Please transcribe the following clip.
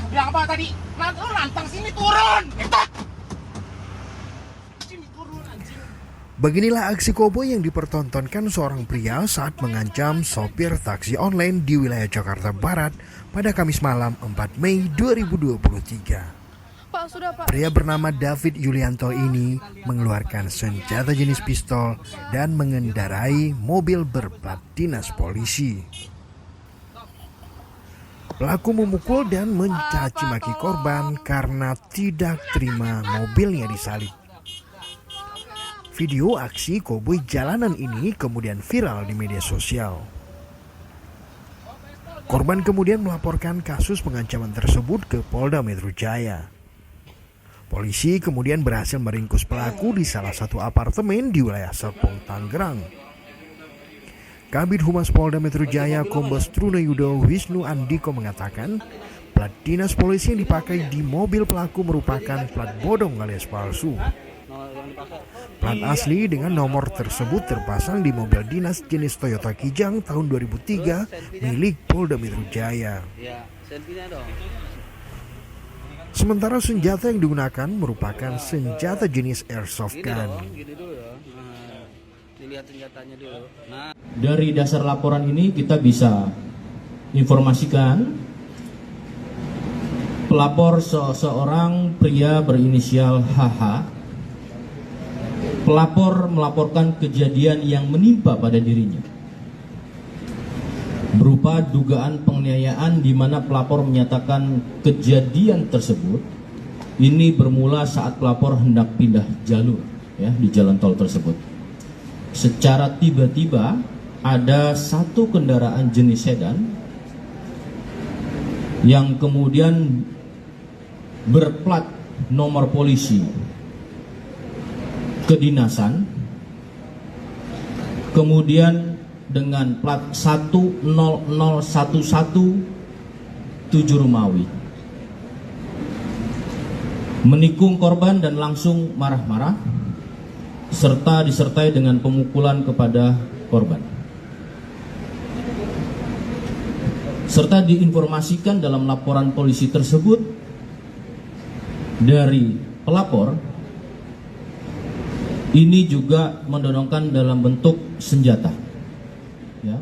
Aku bilang apa tadi? Lu nantang sini turun. Ikut. Sini turun anjing. Beginilah aksi koboi yang dipertontonkan seorang pria saat mengancam sopir taksi online di wilayah Jakarta Barat pada Kamis malam 4 Mei 2023. Pak, sudah Pak. Pria bernama David Yulianto ini mengeluarkan senjata jenis pistol dan mengendarai mobil berplat dinas polisi. Pelaku memukul dan mencaci maki korban karena tidak terima mobilnya disalip. Video aksi koboi jalanan ini kemudian viral di media sosial. Korban kemudian melaporkan kasus pengancaman tersebut ke Polda Metro Jaya. Polisi kemudian berhasil meringkus pelaku di salah satu apartemen di wilayah Serpong, Tangerang. Kabid Humas Polda Metro Jaya Kombes Trunayudo Wisnu Andiko mengatakan plat dinas polisi yang dipakai di mobil pelaku merupakan plat bodong alias palsu. Plat asli dengan nomor tersebut terpasang di mobil dinas jenis Toyota Kijang tahun 2003 milik Polda Metro Jaya. Sementara senjata yang digunakan merupakan senjata jenis airsoft gun. Dari dasar laporan ini kita bisa informasikan pelapor seorang pria berinisial HH. Pelapor melaporkan kejadian yang menimpa pada dirinya berupa dugaan penganiayaan di mana pelapor menyatakan kejadian tersebut ini bermula saat pelapor hendak pindah jalur ya di jalan tol tersebut. Secara tiba-tiba ada satu kendaraan jenis sedan yang kemudian berplat nomor polisi kedinasan, kemudian dengan plat 10011 7 Romawi menikung korban dan langsung marah-marah serta disertai dengan pemukulan kepada korban. Serta diinformasikan dalam laporan polisi tersebut dari pelapor ini juga mendodongkan dalam bentuk senjata. Ya.